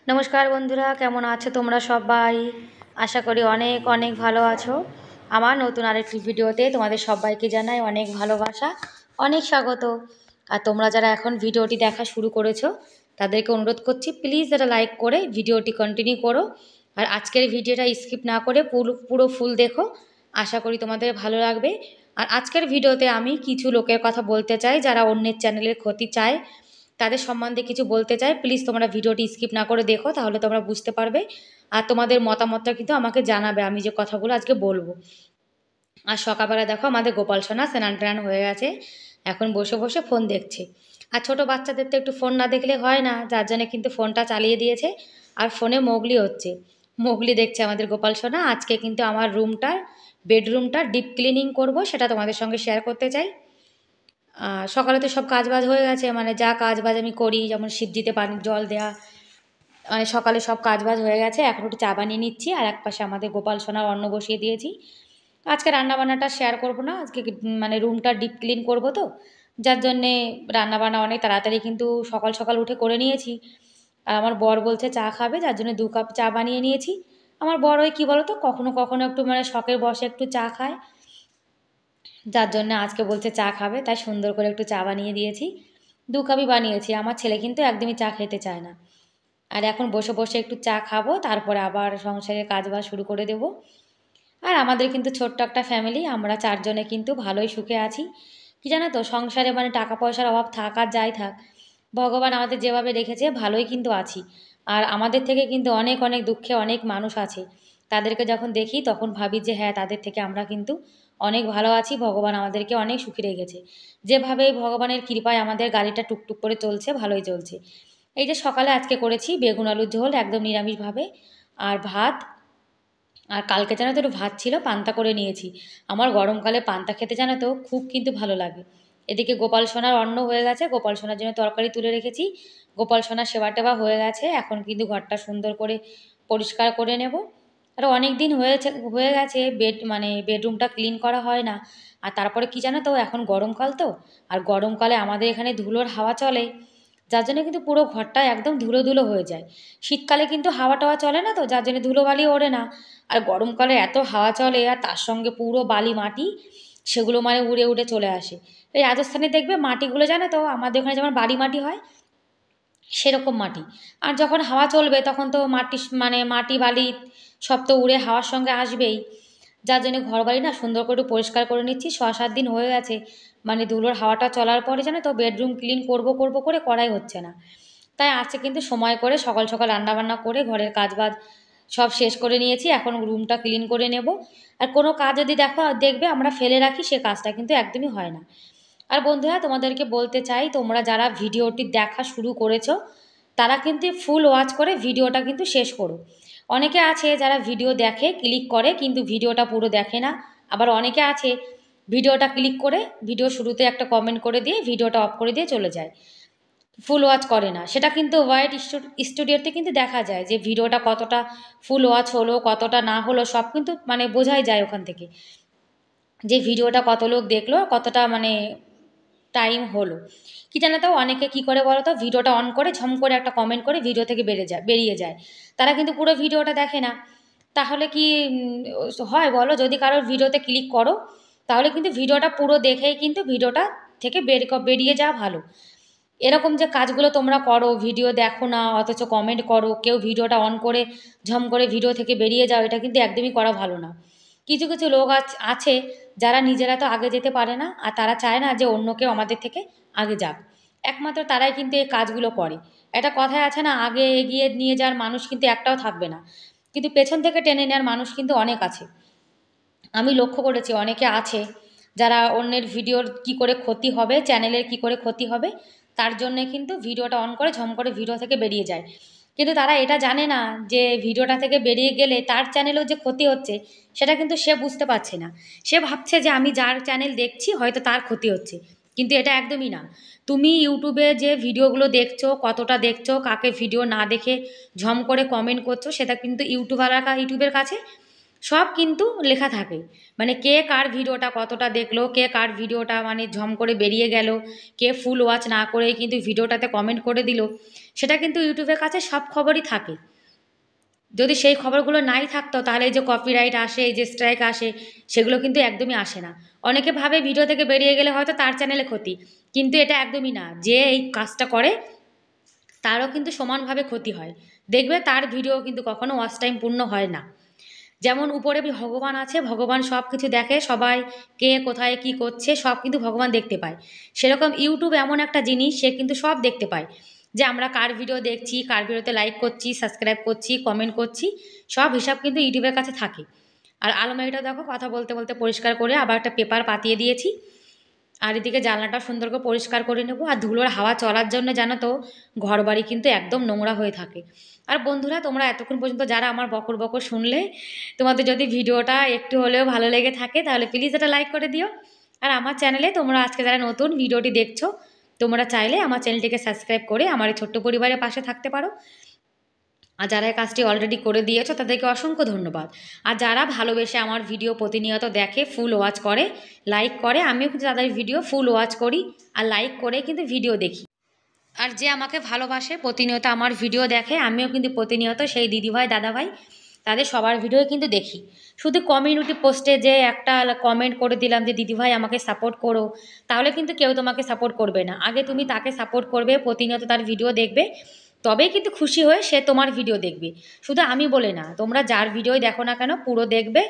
নমস্কার বন্ধুরা, কেমন আছো তোমরা সবাই? আশা করি অনেক অনেক ভালো আছো। আমার নতুন আরেকটি ভিডিওতে তোমাদের সবাইকে জানাই অনেক ভালোবাসা, অনেক স্বাগত। আর তোমরা যারা এখন ভিডিওটি দেখা শুরু করেছো তাদেরকে অনুরোধ করছি, প্লিজ যারা লাইক করে ভিডিওটি কন্টিনিউ করো। আর আজকের ভিডিওটা স্কিপ না করে পুরো ফুল দেখো, আশা করি তোমাদের ভালো লাগবে। আর আজকের ভিডিওতে আমি কিছু লোকের কথা বলতে চাই যারা অন্যের চ্যানেলের ক্ষতি চায়, তাদের সম্বন্ধে কিছু বলতে চাই। প্লিজ তোমরা ভিডিওটি স্কিপ না করে দেখো, তাহলে তোমরা বুঝতে পারবে। আর তোমাদের মতামতটা কিন্তু আমাকে জানাবে আমি যে কথাগুলো আজকে বলবো। আর সকালবেলা দেখো আমাদের গোপাল সোনা স্নান টান হয়ে গেছে, এখন বসে বসে ফোন দেখছে। আর ছোট বাচ্চাদের তো একটু ফোন না দেখলে হয় না, যার জন্য কিন্তু ফোনটা চালিয়ে দিয়েছে। আর ফোনে মোগলি হচ্ছে, মোগলি দেখছে আমাদের গোপাল সোনা। আজকে কিন্তু আমার বেডরুমটা ডিপ ক্লিনিং করব, সেটা তোমাদের সঙ্গে শেয়ার করতে চাই। সকালে তো সব কাজবাজ হয়ে গেছে, মানে যা কাজবাজ আমি করি, যেমন শিবজিতে পানির জল দেওয়া, মানে সকালে সব কাজবাজ হয়ে গেছে। এখন একটু চা বানিয়ে নিচ্ছি, আর একপাশে আমাদের গোপাল সোনার অন্ন বসিয়ে দিয়েছি। আজকে রান্নাবান্নাটা শেয়ার করব না, আজকে মানে রুমটা ডিপ ক্লিন করব তো, যার জন্যে রান্নাবান্না অনেক তাড়াতাড়ি কিন্তু সকাল সকাল উঠে করে নিয়েছি। আর আমার বর বলছে চা খাবে, যার জন্য 2 কাপ চা বানিয়ে নিয়েছি। আমার বর ওই কী বলো তো, কখনো কখনো একটু মানে শখের বশে একটু চা খায়, যার জন্য আজকে বলছে চা খাবে, তাই সুন্দর করে একটু চা বানিয়ে দিয়েছি। 2 কাপই বানিয়েছি, আমার ছেলে কিন্তু একদমই চা খেতে চায় না। আর এখন বসে বসে একটু চা খাবো, তারপরে আবার সংসারের কাজবাজ শুরু করে দেব। আর আমাদের কিন্তু ছোট্ট একটা ফ্যামিলি, আমরা 4 জনে কিন্তু ভালোই সুখে আছি। কি জানো তো, সংসারে মানে টাকা পয়সার অভাব থাক আর যাই থাক, ভগবান আমাদের যেভাবে রেখেছে ভালোই কিন্তু আছি। আর আমাদের থেকে কিন্তু অনেক অনেক দুঃখে অনেক মানুষ আছে, তাদেরকে যখন দেখি তখন ভাবি যে হ্যাঁ, তাদের থেকে আমরা কিন্তু অনেক ভালো আছি, ভগবান আমাদেরকে অনেক সুখী রেখেছে। যেভাবে ভগবানের কৃপায় আমাদের গাড়িটা টুকটুক করে চলছে, ভালোই চলছে। এই যে সকালে আজকে করেছি বেগুন আলুর ঝোল, একদম নিরামিষভাবে, আর ভাত। আর কালকে জানো তো একটু ভাত ছিল, পান্তা করে নিয়েছি। আমার গরমকালে পান্তা খেতে জানো তো খুব কিন্তু ভালো লাগে। এদিকে গোপাল সোনার অন্ন হয়ে গেছে, গোপাল সোনার জন্য তরকারি তুলে রেখেছি। গোপাল সোনার সেবা টেবা হয়ে গেছে, এখন কিন্তু ঘরটা সুন্দর করে পরিষ্কার করে নেব। আর অনেক দিন হয়ে গেছে বেডরুমটা ক্লিন করা হয় না। আর তারপরে কি জানো তো, এখন গরমকাল তো, আর গরমকালে আমাদের এখানে ধুলোর হাওয়া চলে, যার জন্য কিন্তু পুরো ঘরটা একদম ধুলো ধুলো হয়ে যায়। শীতকালে কিন্তু হাওয়া টাওয়া চলে না, তো যার জন্য ধুলোবালি ওড়ে না। আর গরমকালে এত হাওয়া চলে, আর তার সঙ্গে পুরো বালি মাটি, সেগুলো মানে উড়ে উড়ে চলে আসে। এই রাজস্থানে দেখবে মাটিগুলো জানো তো, আমাদের ওখানে যেমন বালি মাটি হয় সেরকম মাটি। আর যখন হাওয়া চলবে তখন তো মাটি বালি সব তো উড়ে হাওয়ার সঙ্গে আসবেই, যার জন্য ঘর বাড়ি না সুন্দর করে একটু পরিষ্কার করে নিচ্ছি। 6-7 দিন হয়ে গেছে, মানে ধুলোর হাওয়াটা চলার পরে জানো তো বেডরুম ক্লিন করব করব করে করাই হচ্ছে না। তাই আজকে কিন্তু সময় করে সকাল সকাল রান্নাবান্না করে ঘরের কাজবাজ সব শেষ করে নিয়েছি, এখন রুমটা ক্লিন করে নেব। আর কোনো কাজ যদি দেখবে আমরা ফেলে রাখি, সে কাজটা কিন্তু একদমই হয় না। আর বন্ধুরা, তোমাদেরকে বলতে চাই, তোমরা যারা ভিডিওটি দেখা শুরু করেছো তারা কিন্তু ফুল ওয়াচ করে ভিডিওটা কিন্তু শেষ করো। অনেকে আছে যারা ভিডিও দেখে, ক্লিক করে, কিন্তু ভিডিওটা পুরো দেখে না। আবার অনেকে আছে ভিডিওটা ক্লিক করে ভিডিও শুরুতে একটা কমেন্ট করে দিয়ে ভিডিওটা অফ করে দিয়ে চলে যায়, ফুল ওয়াচ করে না। সেটা কিন্তু ওয়াইড স্টুডিওতে কিন্তু দেখা যায় যে ভিডিওটা কতটা ফুল ওয়াচ হলো, কতটা না হলো, সব কিন্তু মানে বোঝাই যায় ওখান থেকে, যে ভিডিওটা কত লোক দেখলো, কতটা মানে টাইম হলো। কি জানো তো, অনেকে কি করে বলো তো, ভিডিওটা অন করে ঝম করে একটা কমেন্ট করে ভিডিও থেকে বেরিয়ে যায়, তারা কিন্তু পুরো ভিডিওটা দেখে না। তাহলে কি হয় বলো, যদি কারোর ভিডিওতে ক্লিক করো তাহলে কিন্তু ভিডিওটা পুরো দেখেই কিন্তু ভিডিওটা থেকে বেরিয়ে যাওয়া ভালো। এরকম যে কাজগুলো তোমরা করো, ভিডিও দেখো না অথচ কমেন্ট করো, কেউ ভিডিওটা অন করে ঝম করে ভিডিও থেকে বেরিয়ে যাও, এটা কিন্তু একদমই করা ভালো না। কিছু কিছু লোক আছে যারা নিজেরা তো আগে যেতে পারে না, আর তারা চায় না যে অন্য কেউ আমাদের থেকে আগে যাক, একমাত্র তারাই কিন্তু এই কাজগুলো করে। একটা কথায় আছে না, আগে এগিয়ে নিয়ে যাওয়ার মানুষ কিন্তু একটাও থাকবে না, কিন্তু পেছন থেকে টেনে নেওয়ার মানুষ কিন্তু অনেক আছে। আমি লক্ষ্য করেছি অনেকে আছে যারা অন্যের ভিডিওর কি করে ক্ষতি হবে, চ্যানেলের কি করে ক্ষতি হবে, তার জন্যে কিন্তু ভিডিওটা অন করে ঝম করে ভিডিও থেকে বেরিয়ে যায়। কিন্তু তারা এটা জানে না যে ভিডিওটা থেকে বেরিয়ে গেলে তার চ্যানেলেও যে ক্ষতি হচ্ছে, সেটা কিন্তু সে বুঝতে পারছে না। সে ভাবছে যে আমি যার চ্যানেল দেখছি হয়তো তার ক্ষতি হচ্ছে, কিন্তু এটা একদমই না। তুমি ইউটিউবে যে ভিডিওগুলো দেখছো, কতটা দেখছো, কাকে ভিডিও না দেখে ঝম করে কমেন্ট করছো, সেটা কিন্তু ইউটিউবের কাছে সব কিন্তু লেখা থাকে। মানে কে কার ভিডিওটা কতটা দেখলো, কে কার ভিডিওটা মানে ঝম করে বেরিয়ে গেল, কে ফুল ওয়াচ না করে কিন্তু ভিডিওটাতে কমেন্ট করে দিল, সেটা কিন্তু ইউটিউবের কাছে সব খবরই থাকে। যদি সেই খবরগুলো নাই থাকতো তাহলে এই যে কপিরাইট আসে, এই যে স্ট্রাইক আসে, সেগুলো কিন্তু একদমই আসে না। অনেকে ভাবে ভিডিও থেকে বেরিয়ে গেলে হয়তো তার চ্যানেলে ক্ষতি, কিন্তু এটা একদমই না। যে এই কাজটা করে তারও কিন্তু সমানভাবে ক্ষতি হয়। দেখবে তার ভিডিও কিন্তু কখনো ওয়াচ টাইম পূর্ণ হয় না। যেমন উপরে ভগবান আছে, ভগবান সব কিছু দেখে, সবাই কে কোথায় কি করছে সব কিন্তু ভগবান দেখতে পায়। সেরকম ইউটিউব এমন একটা জিনিস, সে কিন্তু সব দেখতে পায়, যে আমরা কার ভিডিও দেখছি, কার ভিডিওতে লাইক করছি, সাবস্ক্রাইব করছি, কমেন্ট করছি, সব হিসাব কিন্তু ইউটিউবের কাছে থাকে। আর আলমারিটা দেখো কথা বলতে বলতে পরিষ্কার করে আবার একটা পেপার পাতিয়ে দিয়েছি। আর এদিকে জানলাটা সুন্দর করে পরিষ্কার করে নেব। আর ধুলোর হাওয়া চলার জন্য জানো তো ঘরবাড়ি কিন্তু একদম নোংরা হয়ে থাকে। আর বন্ধুরা, তোমরা এতক্ষণ পর্যন্ত যারা আমার বকর বকর শুনলে, তোমাদের যদি ভিডিওটা একটু হলেও ভালো লেগে থাকে তাহলে প্লিজ এটা লাইক করে দিও। আর আমার চ্যানেলে তোমরা আজকে যারা নতুন ভিডিওটি দেখছো, তোমরা চাইলে আমার চ্যানেলটিকে সাবস্ক্রাইব করে আমার এই ছোট্ট পরিবারের পাশে থাকতে পারো। আর যারা এই কাজটি অলরেডি করে দিয়েছো তাদেরকে অসংখ্য ধন্যবাদ। আর যারা ভালোবেসে আমার ভিডিও প্রতিনিয়ত দেখে, ফুল ওয়াচ করে, লাইক করে, আমিও কিন্তু তাদের ভিডিও ফুল ওয়াচ করি আর লাইক করে কিন্তু ভিডিও দেখি। আর যে আমাকে ভালোবাসে, প্রতিনিয়ত আমার ভিডিও দেখে, আমিও কিন্তু প্রতিনিয়ত সেই দিদিভাই দাদাভাই তাদের সবার ভিডিও কিন্তু দেখি। শুধু কমিউনিটি পোস্টে যে একটা কমেন্ট করে দিলাম যে দিদিভাই আমাকে সাপোর্ট করো, তাহলে কিন্তু কেউ তোমাকে সাপোর্ট করবে না। আগে তুমি তাকে সাপোর্ট করবে, প্রতিনিয়ত তার ভিডিও দেখবে, তবেই কিন্তু খুশি হয়ে সে তোমার ভিডিও দেখবে। শুধু আমি বলে না, তোমরা যার ভিডিওই দেখো না কেন পুরো দেখবে,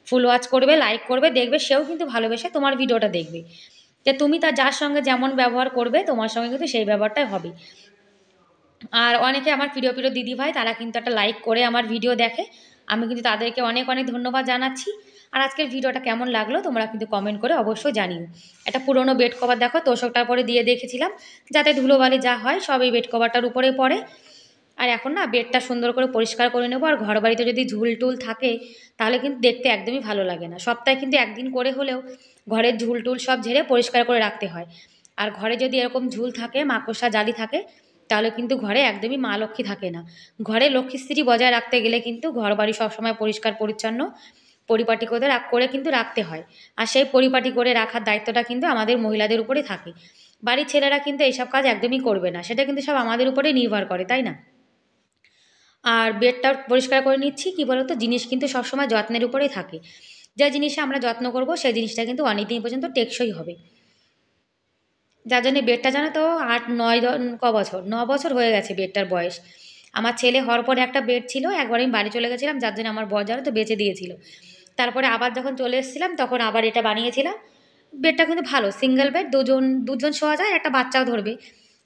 ফুল ওয়াচ করবে, লাইক করবে, দেখবে সেও কিন্তু ভালোবেসে তোমার ভিডিওটা দেখবে। যে তুমি তার যার সঙ্গে যেমন ব্যবহার করবে তোমার সঙ্গে কিন্তু সেই ব্যবহারটাই হবে। আর অনেকে আমার প্রিয় প্রিয় দিদিভাই তারা কিন্তু একটা লাইক করে আমার ভিডিও দেখে, আমি কিন্তু তাদেরকে অনেক অনেক ধন্যবাদ জানাচ্ছি। আর আজকের ভিডিওটা কেমন লাগলো তোমরা কিন্তু কমেন্ট করে অবশ্যই জানিও। একটা পুরনো বেড কভার দেখো তোষকটার পরে দিয়ে দেখেছিলাম, যাতে ধুলোবালি যা হয় সব এই বেড কভারটার উপরে পড়ে। আর এখন না বেডটা সুন্দর করে পরিষ্কার করে নেবো। আর ঘর বাড়িতে যদি ঝুল টুল থাকে তাহলে কিন্তু দেখতে একদমই ভালো লাগে না। সপ্তাহে কিন্তু একদিন করে হলেও ঘরের ঝুল টুল সব ঝেড়ে পরিষ্কার করে রাখতে হয়। আর ঘরে যদি এরকম ঝুল থাকে, মাকড়সা জালি থাকে, তাহলে কিন্তু ঘরে একদমই মা লক্ষ্মী থাকে না। ঘরে লক্ষ্মীশ্রী বজায় রাখতে গেলে কিন্তু ঘর বাড়ি সবসময় পরিষ্কার পরিচ্ছন্ন পরিপাটি করে করে কিন্তু রাখতে হয়। আর সেই পরিপাটি করে রাখার দায়িত্বটা কিন্তু আমাদের মহিলাদের উপরে থাকে। বাড়ির ছেলেরা কিন্তু এইসব কাজ একদমই করবে না, সেটা কিন্তু সব আমাদের উপরেই নির্ভর করে, তাই না? আর বেডটা পরিষ্কার করে নিচ্ছি, কি বলতো, জিনিস কিন্তু সবসময় যত্নের উপরেই থাকে। যে জিনিসে আমরা যত্ন করব সেই জিনিসটা কিন্তু অনেক দিন পর্যন্ত টেকসই হবে। যার জন্য বেডটা জানো তো 8 9 10 ক বছর 9 বছর হয়ে গেছে বেডটার বয়স। আমার ছেলে হওয়ার পরে একটা বেড ছিল, একবার আমি বাড়ি চলে গেছিলাম, যার জন্য আমার বর জানো তো বেচে দিয়েছিল। তারপরে আবার যখন চলে এসেছিলাম তখন আবার এটা বানিয়েছিলাম। বেডটা কিন্তু ভালো, সিঙ্গেল বেড, দুজন দুজন শোয়া যায়, একটা বাচ্চাও ধরবে,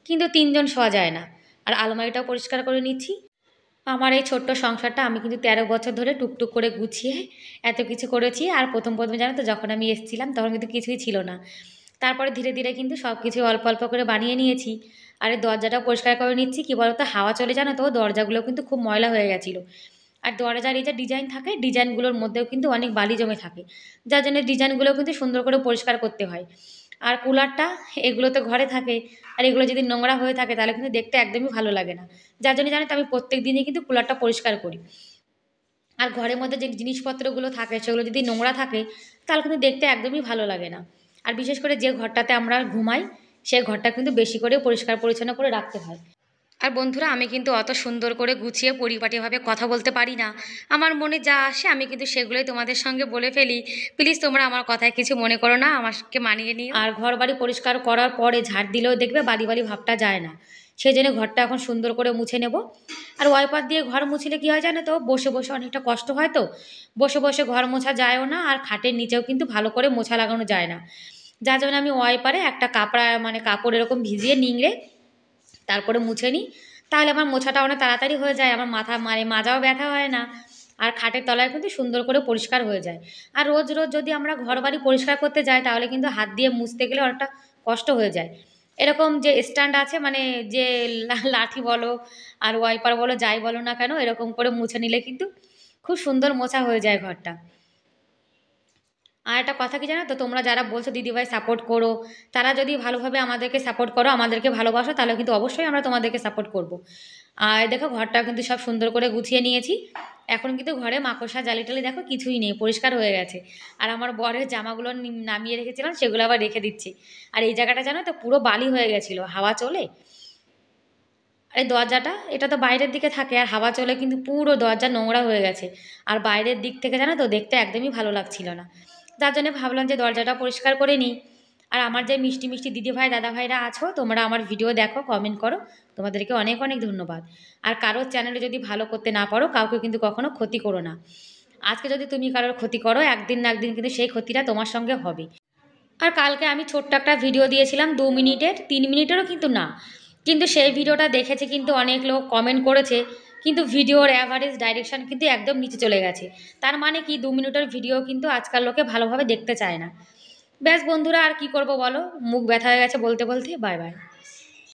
কিন্তু তিনজন শোয়া যায় না। আর আলমারিটাও পরিষ্কার করে নিচ্ছি। আমার এই ছোট্ট সংসারটা আমি কিন্তু 13 বছর ধরে টুকটুক করে গুছিয়ে এত কিছু করেছি। আর প্রথম প্রথম জানো তো যখন আমি এসেছিলাম তখন কিন্তু কিছুই ছিল না। তারপরে ধীরে ধীরে কিন্তু সব কিছু অল্প অল্প করে বানিয়ে নিয়েছি। আর এই দরজাটাও পরিষ্কার করে নিচ্ছি, কী বলতো, হাওয়া চলে জানো তো দরজাগুলো কিন্তু খুব ময়লা হয়ে গেছিলো। আর দরজার এই যে ডিজাইন থাকে, ডিজাইনগুলোর মধ্যেও কিন্তু অনেক বালি জমে থাকে, যার জন্য ডিজাইনগুলো কিন্তু সুন্দর করে পরিষ্কার করতে হয়। আর কুলারটা, এগুলো তো ঘরে থাকে, আর এগুলো যদি নোংরা হয়ে থাকে তাহলে কিন্তু দেখতে একদমই ভালো লাগে না। যার জন্য জানো তো আমি প্রত্যেক দিনই কিন্তু কুলারটা পরিষ্কার করি। আর ঘরের মধ্যে যে জিনিসপত্রগুলো থাকে সেগুলো যদি নোংরা থাকে তাহলে কিন্তু দেখতে একদমই ভালো লাগে না। আর বিশেষ করে যে ঘরটাতে আমরা ঘুমাই সেই ঘরটা কিন্তু বেশি করে পরিষ্কার পরিচ্ছন্ন করে রাখতে হয়। আর বন্ধুরা, আমি কিন্তু অত সুন্দর করে গুছিয়ে পরিপাটিভাবে কথা বলতে পারি না। আমার মনে যা আসে আমি কিন্তু সেগুলোই তোমাদের সঙ্গে বলে ফেলি। প্লিজ তোমরা আমার কথায় কিছু মনে করো না, আমাকে মানিয়ে নিও। আর ঘর বাড়ি পরিষ্কার করার পরে ঝাড় দিলেও দেখবে বালি বালি ভাবটা যায় না। সেই জন্য ঘরটা এখন সুন্দর করে মুছে নেব। আর ওয়াইপার দিয়ে ঘর মুছলে কী হয় জানো তো, বসে বসে অনেকটা কষ্ট হয় তো, বসে বসে ঘর মোছা যায়ও না, আর খাটের নিচেও কিন্তু ভালো করে মোছা লাগানো যায় না। যার জন্য আমি ওয়াইপারে একটা কাপড় এরকম ভিজিয়ে নিংড়ে তারপরে মুছে নিই। তাহলে আমার মোছাটা অনেক তাড়াতাড়ি হয়ে যায়, আমার মাজাও ব্যথা হয় না, আর খাটের তলায় কিন্তু সুন্দর করে পরিষ্কার হয়ে যায়। আর রোজ রোজ যদি আমরা ঘর বাড়ি পরিষ্কার করতে যাই তাহলে কিন্তু হাত দিয়ে মুছতে গেলে অনেকটা কষ্ট হয়ে যায়। এরকম যে স্ট্যান্ড আছে, মানে যে লাঠি বলো আর ওয়াইপার বলো যাই বলো না কেন, এরকম করে মুছে নিলে কিন্তু খুব সুন্দর মোছা হয়ে যায় ঘরটা। আর একটা কথা কি জানো তো, তোমরা যারা বলছো দিদিভাই সাপোর্ট করো, তারা যদি ভালোভাবে আমাদেরকে সাপোর্ট করো, আমাদেরকে ভালোবাসো, তাহলে কিন্তু অবশ্যই আমরা তোমাদেরকে সাপোর্ট করব। আর দেখো ঘরটা কিন্তু সব সুন্দর করে গুছিয়ে নিয়েছি। এখন কিন্তু ঘরে মাকড়সা জালি টালি দেখো কিছুই নেই, পরিষ্কার হয়ে গেছে। আর আমার বরের জামাগুলো নামিয়ে রেখেছিলাম, সেগুলো আবার রেখে দিচ্ছি। আর এই জায়গাটা জানো তো পুরো বালি হয়ে গেছিলো হাওয়া চলে। এই দরজাটা এটা তো বাইরের দিকে থাকে, আর হাওয়া চলে কিন্তু পুরো দরজা নোংরা হয়ে গেছে। আর বাইরের দিক থেকে জানো তো দেখতে একদমই ভালো লাগছিল না। যার জন্য ভাবলাম যে দরজাটা পরিষ্কার করে নিই। আর আমার যে মিষ্টি মিষ্টি দিদিভাই দাদাভাইরা আছো, তোমরা আমার ভিডিও দেখো, কমেন্ট করো, তোমাদেরকে অনেক অনেক ধন্যবাদ। আর কারোর চ্যানেলে যদি ভালো করতে না পারো, কাউকে কিন্তু কখনো ক্ষতি করো না। আজকে যদি তুমি কারোর ক্ষতি করো, একদিন না একদিন কিন্তু সেই ক্ষতিটা তোমার সঙ্গে হবে। আর কালকে আমি ছোট্ট একটা ভিডিও দিয়েছিলাম 2 মিনিটের, 3 মিনিটেরও কিন্তু না, কিন্তু সেই ভিডিওটা দেখেছে কিন্তু অনেক লোক, কমেন্ট করেছে, কিন্তু ভিডিওর অ্যাভারেজ ডাইরেকশন কিন্তু একদম নিচে চলে গেছে। তার মানে কি, 2 মিনিটের ভিডিও কিন্তু আজকাল লোকে ভালোভাবে দেখতে চায় না। ব্যাস বন্ধুরা, আর কি করব বলো, মুখ ব্যথা হয়ে গেছে বলতে বলতে। Bye bye.